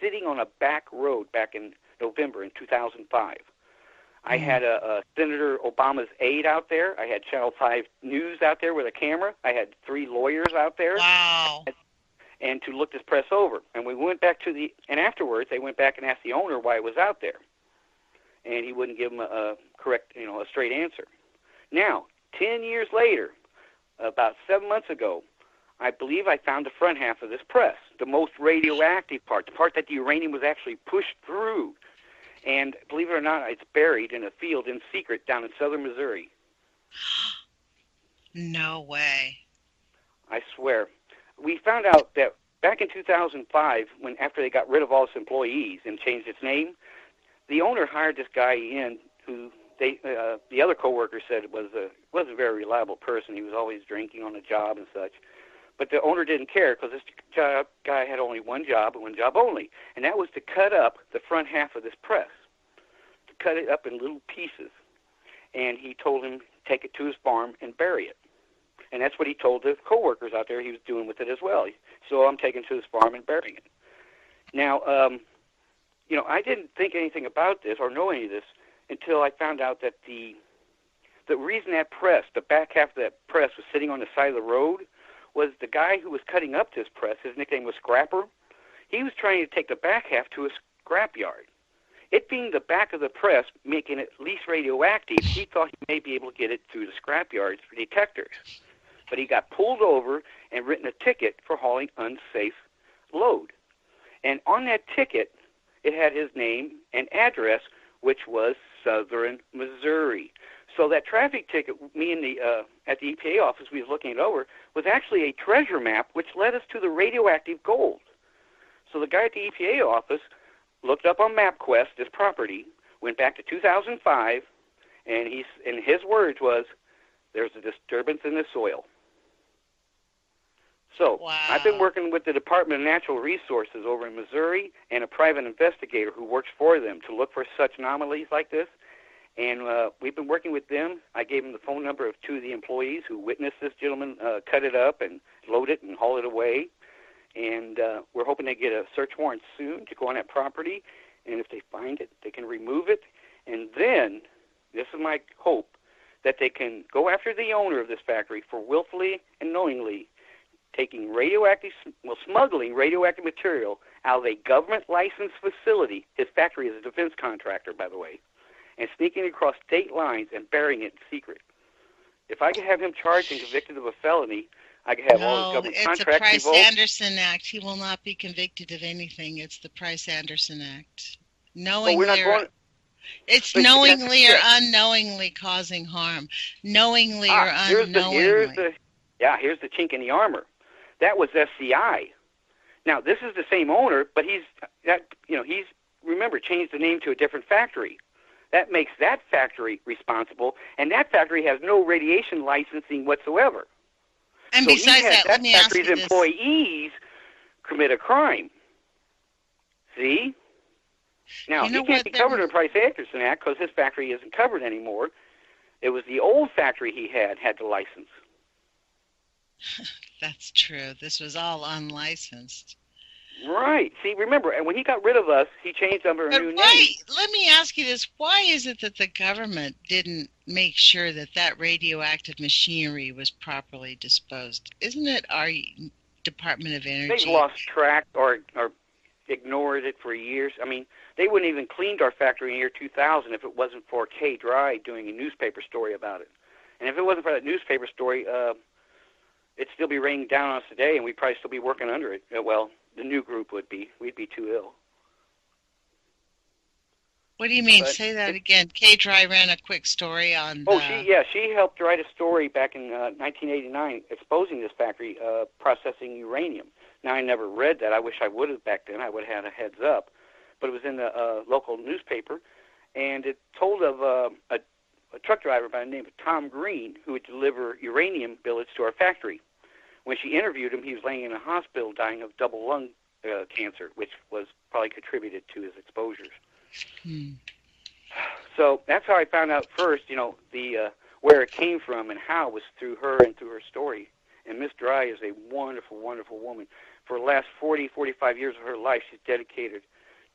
sitting on a back road back in November in 2005. I had Senator Obama's aide out there. I had Channel 5 News out there with a camera. I had 3 lawyers out there. Wow. And to look this press over. And we went back and afterwards they went back and asked the owner why it was out there. And he wouldn't give them a correct, a straight answer. Now, 10 years later, about 7 months ago, I believe I found the front half of this press, the most radioactive part, the part that the uranium was actually pushed through. And believe it or not, it's buried in a field in secret down in southern Missouri. No way. I swear. We found out that back in 2005, after they got rid of all its employees and changed its name, the owner hired this guy in who the other coworker said was a very reliable person. He was always drinking on the job and such. But the owner didn't care because this guy had only one job and one job only, and that was to cut up the front half of this press, to cut it up in little pieces. And he told him to take it to his farm and bury it. And that's what he told the coworkers out there he was doing with it as well. So I'm taking it to his farm and burying it. Now, I didn't think anything about this or know any of this until I found out that the reason that press, the back half of that press, was sitting on the side of the road was the guy who was cutting up this press, his nickname was Scrapper. He was trying to take the back half to a scrap yard. It being the back of the press, making it least radioactive, he thought he may be able to get it through the scrap yards for detectors. But he got pulled over and written a ticket for hauling unsafe explode. And on that ticket, it had his name and address, which was Southern Missouri. So that traffic ticket, me and at the EPA office, we was looking it over, was actually a treasure map, which led us to the radioactive gold. So the guy at the EPA office looked up on MapQuest this property, went back to 2005, and his words was, "There's a disturbance in the soil." So wow. I've been working with the Department of Natural Resources over in Missouri and a private investigator who works for them to look for such anomalies like this. And we've been working with them. I gave them the phone number of two of the employees who witnessed this gentleman cut it up and load it and haul it away. And we're hoping to get a search warrant soon to go on that property. And if they find it, they can remove it. And then, this is my hope, that they can go after the owner of this factory for willfully and knowingly smuggling radioactive material out of a government licensed facility. His factory is a defense contractor, by the way, and sneaking across state lines and burying it in secret. If I could have him charged and convicted of a felony, I could have all his government contracts revoked. It's the Price-Anderson Act. He will not be convicted of anything. It's the Price-Anderson Act. It's knowingly or unknowingly causing harm. Knowingly or unknowingly. Here's the chink in the armor. That was SCI. Now, this is the same owner, but he's remember, changed the name to a different factory. That makes that factory responsible, and that factory has no radiation licensing whatsoever. And so besides that, let me ask you this. That factory's employees commit a crime. See? Now, he can't be covered in the Price-Anderson Act because his factory isn't covered anymore. It was the old factory he had the license. That's true. This was all unlicensed. Right. See, remember, and when he got rid of us, he changed under a new name. Let me ask you this. Why is it that the government didn't make sure that radioactive machinery was properly disposed? Isn't it our Department of Energy? They've lost track or ignored it for years. I mean, they wouldn't even cleaned our factory in the year 2000 if it wasn't for Kay Dry doing a newspaper story about it. And if it wasn't for that newspaper story, it'd still be raining down on us today, and we'd probably still be working under it. Well, the new group would be. We'd be too ill. What do you mean? Say that again. Kay Dry ran a quick story on... she helped write a story back in 1989 exposing this factory processing uranium. Now, I never read that. I wish I would have back then. I would have had a heads up. But it was in the local newspaper, and it told of a truck driver by the name of Tom Green who would deliver uranium billets to our factory. When she interviewed him, he was laying in a hospital dying of double lung cancer, which was probably contributed to his exposures. So that's how I found out first, where it came from and how was through her and through her story. And Miss Dry is a wonderful, wonderful woman. For the last 40, 45 years of her life, she's dedicated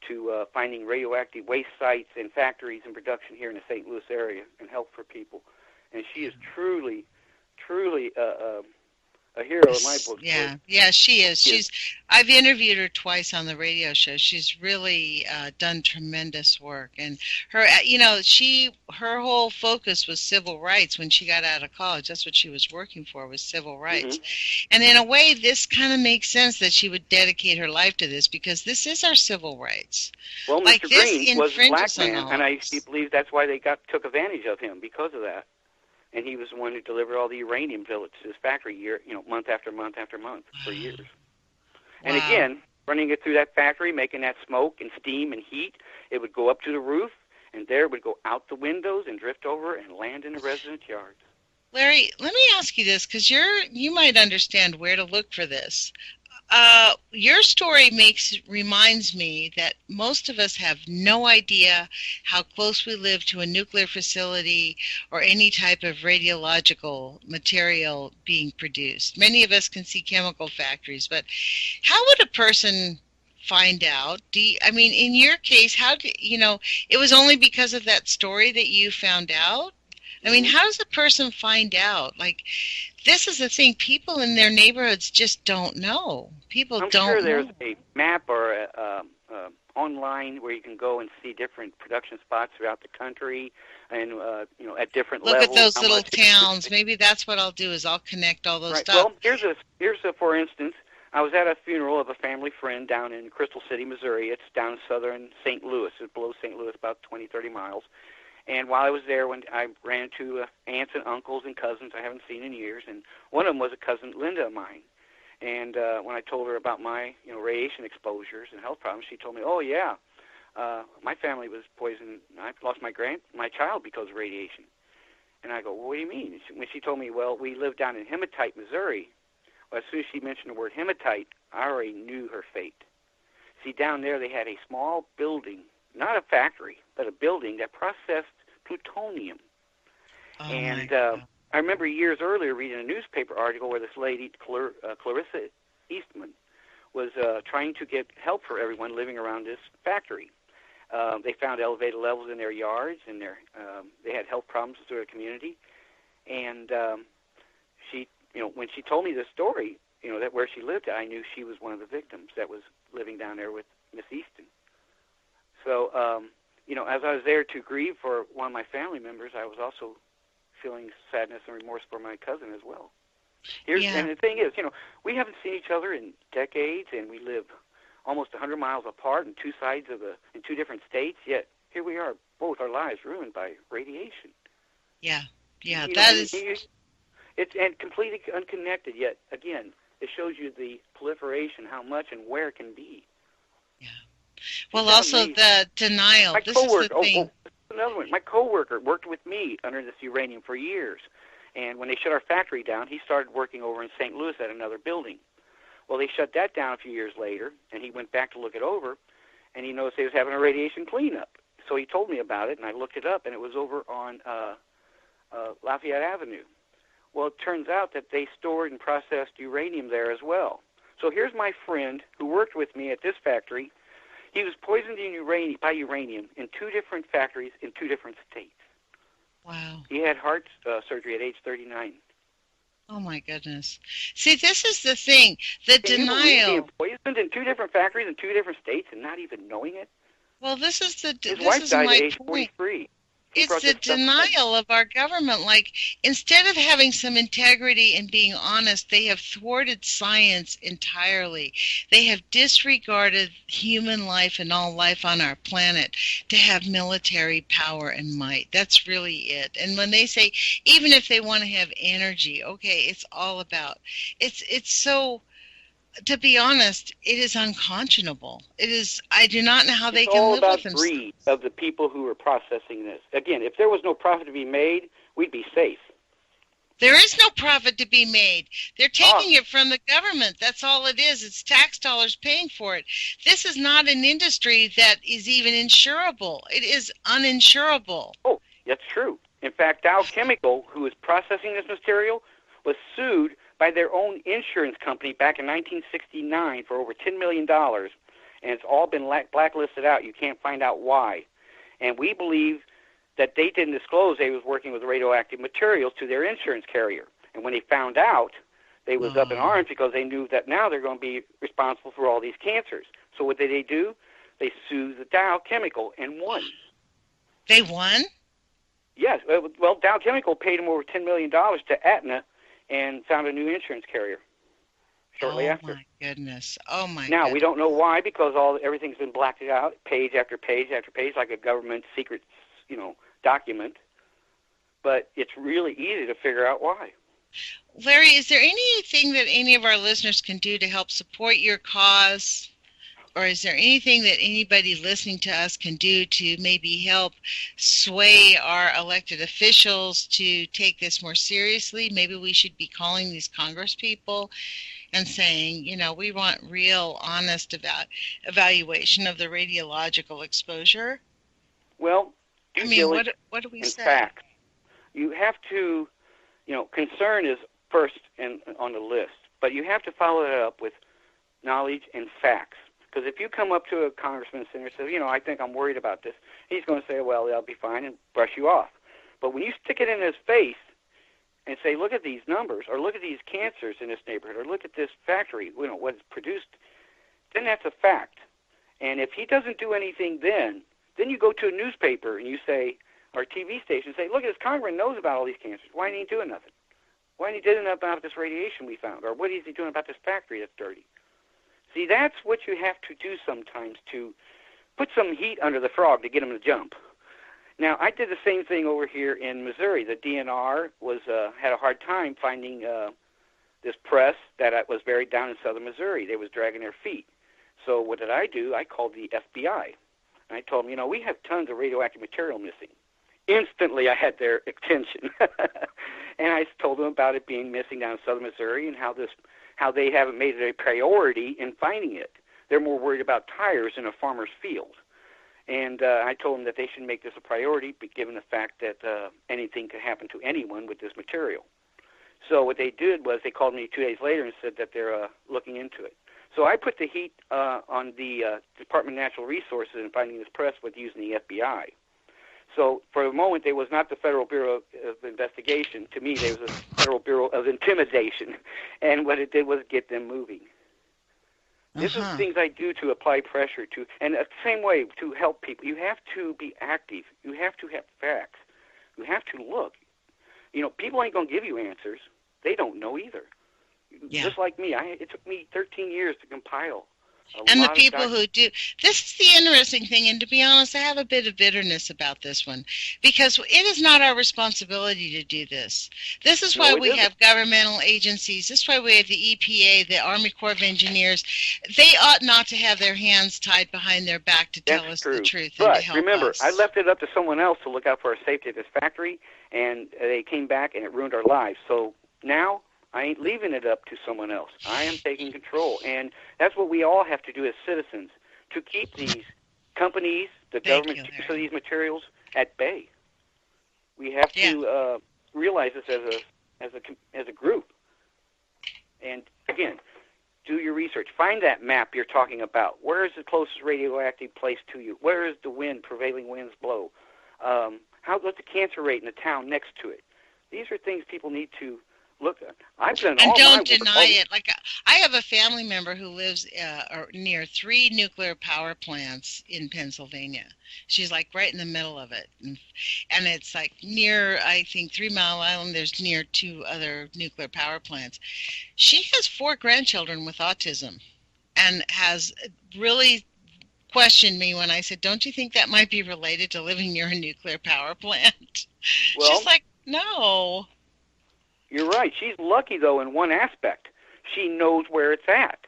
to finding radioactive waste sites and factories and production here in the St. Louis area and help for people. And she is truly, truly a hero in my book. Yeah, she is. I've interviewed her twice on the radio show. She's really done tremendous work, and her whole focus was civil rights when she got out of college. That's what she was working for, was civil rights. Mm-hmm. And in a way, this kind of makes sense that she would dedicate her life to this, because this is our civil rights. Well, Mr. Green was a black man, and I believe that's why they took advantage of him, because of that. And he was the one who delivered all the uranium billets to his factory month after month after month for years. Wow. And again, running it through that factory, making that smoke and steam and heat, it would go up to the roof, and there it would go out the windows and drift over and land in the residents' yards. Larry, let me ask you this, because you might understand where to look for this. Your story reminds me that most of us have no idea how close we live to a nuclear facility or any type of radiological material being produced. Many of us can see chemical factories, but how would a person find out? In your case, it was only because of that story that you found out? How does a person find out? This is the thing. People in their neighborhoods just don't know. I'm sure there's a map or online where you can go and see different production spots throughout the country and, at different levels. Look at those little towns. Maybe that's what I'll do, is I'll connect all those dots. Well, here's a for instance, I was at a funeral of a family friend down in Crystal City, Missouri. It's down in southern St. Louis. It's below St. Louis, about 20, 30 miles. And while I was there, when I ran into aunts and uncles and cousins I haven't seen in years, and one of them was a cousin, Linda, of mine. And when I told her about my, radiation exposures and health problems, she told me, "Oh yeah, my family was poisoned. I lost my child because of radiation." And I go, "Well, what do you mean?" When she told me, "Well, we live down in Hematite, Missouri," well, as soon as she mentioned the word hematite, I already knew her fate. See, down there they had a small building, not a factory, but a building that processed plutonium. Oh, and I remember years earlier reading a newspaper article where this lady, Clarissa Eastman, was trying to get help for everyone living around this factory. They found elevated levels in their yards, and they had health problems through their community. And she, when she told me this story, that where she lived, I knew she was one of the victims that was living down there with Miss Easton. So, as I was there to grieve for one of my family members, I was also feeling sadness and remorse for my cousin as well. And the thing is, we haven't seen each other in decades, and we live almost 100 miles apart in in two different states, yet here we are, both our lives ruined by radiation. Yeah, it's and completely unconnected, yet, again, it shows you the proliferation, how much and where it can be. Yeah. Well, also amazing. The denial. This is the thing. Another one. My coworker worked with me under this uranium for years, and when they shut our factory down, he started working over in St. Louis at another building. Well, they shut that down a few years later, and he went back to look it over, and he noticed they was having a radiation cleanup. So he told me about it, and I looked it up, and it was over on Lafayette Avenue. Well, it turns out that they stored and processed uranium there as well. So here's my friend who worked with me at this factory. He was poisoned by uranium in two different factories in two different states. Wow. He had heart surgery at age 39. Oh, my goodness. See, this is the thing. The denial. You being poisoned in two different factories in two different states and not even knowing it? Well, this is His wife died at age 43. It's the denial of our government. Like, instead of having some integrity and being honest, they have thwarted science entirely. They have disregarded human life and all life on our planet to have military power and might. That's really it. And when they say, even if they want to have energy, okay, it's all about, it's so... To be honest, it is unconscionable. It is. I do not know how they can live with themselves. It's all about greed of the people who are processing this. Again, if there was no profit to be made, we'd be safe. There is no profit to be made. They're taking it from the government. That's all it is. It's tax dollars paying for it. This is not an industry that is even insurable. It is uninsurable. Oh, that's true. In fact, Dow Chemical, who is processing this material, was sued by their own insurance company back in 1969 for over $10 million, and it's all been blacklisted out. You can't find out why. And we believe that they didn't disclose they was working with radioactive materials to their insurance carrier. And when they found out, they was up in arms because they knew that now they're going to be responsible for all these cancers. So what did they do? They sued the Dow Chemical and won. They won? Yes. Well, Dow Chemical paid them over $10 million to Aetna and found a new insurance carrier shortly after. Oh, my goodness. Oh, my goodness. Now, we don't know why, because everything's been blacked out, page after page after page, like a government secret, document. But it's really easy to figure out why. Larry, is there anything that any of our listeners can do to help support your cause? Or is there anything that anybody listening to us can do to maybe help sway our elected officials to take this more seriously? Maybe we should be calling these Congress people and saying, we want real, honest evaluation of the radiological exposure. Well, what do we say? Facts. You have to, concern is first on the list, but you have to follow that up with knowledge and facts. Because if you come up to a congressman and say, I think I'm worried about this, he's going to say, well, that'll be fine, and brush you off. But when you stick it in his face and say, look at these numbers, or look at these cancers in this neighborhood, or look at this factory, what is produced, then that's a fact. And if he doesn't do anything then you go to a newspaper and you say, or a TV station, say, look, this congressman knows about all these cancers. Why ain't he doing nothing? Why ain't he doing nothing about this radiation we found? Or what is he doing about this factory that's dirty? See, that's what you have to do sometimes to put some heat under the frog to get them to jump. Now, I did the same thing over here in Missouri. The DNR had a hard time finding this press that was buried down in southern Missouri. They was dragging their feet. So what did I do? I called the FBI. And I told them, we have tons of radioactive material missing. Instantly, I had their attention. And I told them about it being missing down in southern Missouri and how they haven't made it a priority in finding it. They're more worried about tires in a farmer's field. And I told them that they should make this a priority, given the fact that anything could happen to anyone with this material. So what they did was they called me 2 days later and said that they're looking into it. So I put the heat on the Department of Natural Resources in finding this press with using the FBI. So for a moment, there was not the Federal Bureau of Investigation. To me, there was a Federal Bureau of Intimidation. And what it did was get them moving. This is things I do to apply pressure to, and the same way to help people. You have to be active. You have to have facts. You have to look. People ain't going to give you answers. They don't know either. Yeah. Just like me, it took me 13 years to compile. And the people who do. This is the interesting thing, and to be honest, I have a bit of bitterness about this one, because it is not our responsibility to do this. This is why we have governmental agencies. This is why we have the EPA, the Army Corps of Engineers. They ought not to have their hands tied behind their back to tell us the truth and to help us. But remember, I left it up to someone else to look out for our safety at this factory, and they came back and it ruined our lives. So now I ain't leaving it up to someone else. I am taking control. And that's what we all have to do as citizens, to keep these companies, the government use of these materials at bay. We have to realize this as a group. And again, do your research. Find that map you're talking about. Where is the closest radioactive place to you? Where is the prevailing winds blow? What's the cancer rate in the town next to it? These are things people need to look at. I've done all. And don't deny it. Like, I have a family member who lives near 3 nuclear power plants in Pennsylvania. She's like right in the middle of it, and it's like near, I think, 3 Mile Island. There's near 2 other nuclear power plants. She has 4 grandchildren with autism, and has really questioned me when I said, "Don't you think that might be related to living near a nuclear power plant?" Well, she's like, "No." You're right. She's lucky, though, in one aspect. She knows where it's at.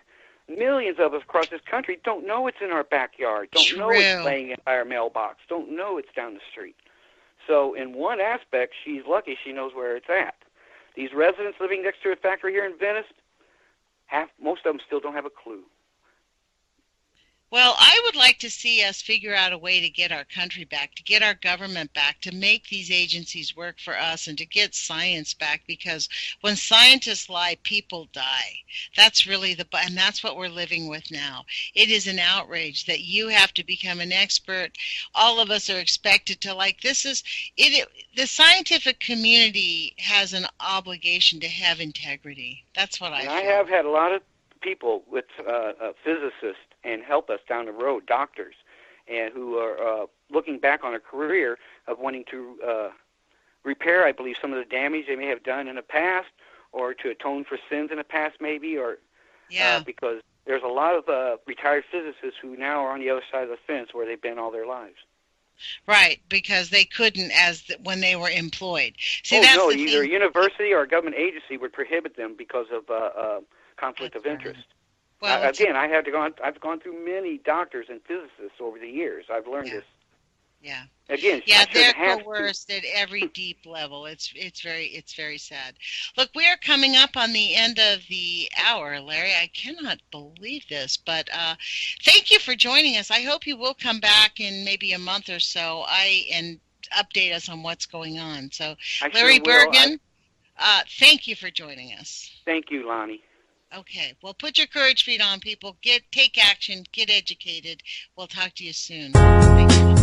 Millions of us across this country don't know it's in our backyard, don't know it's laying in our mailbox, don't know it's down the street. So in one aspect, she's lucky she knows where it's at. These residents living next to a factory here in Venice, most of them still don't have a clue. Well, I would like to see us figure out a way to get our country back, to get our government back, to make these agencies work for us, and to get science back, because when scientists lie, people die. That's really and that's what we're living with now. It is an outrage that you have to become an expert. All of us are expected to, the scientific community has an obligation to have integrity. That's what I feel. I have had a lot of people with physicists and help us down the road, doctors, and who are looking back on a career of wanting to repair, I believe, some of the damage they may have done in the past, or to atone for sins in the past, maybe, or because there's a lot of retired physicists who now are on the other side of the fence where they've been all their lives. Right, because they couldn't when they were employed. See, either a university or a government agency would prohibit them because of conflict of interest. Well, again, I've gone through many doctors and physicists over the years. I've learned this. Yeah. Again, they're coerced at every deep level. It's very sad. Look, we are coming up on the end of the hour, Larry. I cannot believe this, but thank you for joining us. I hope you will come back in maybe a month or so and update us on what's going on. So, Larry Burgan, thank you for joining us. Thank you, Lonnie. Okay. Well, put your courage feet on, people. Take action. Get educated. We'll talk to you soon. Thank you.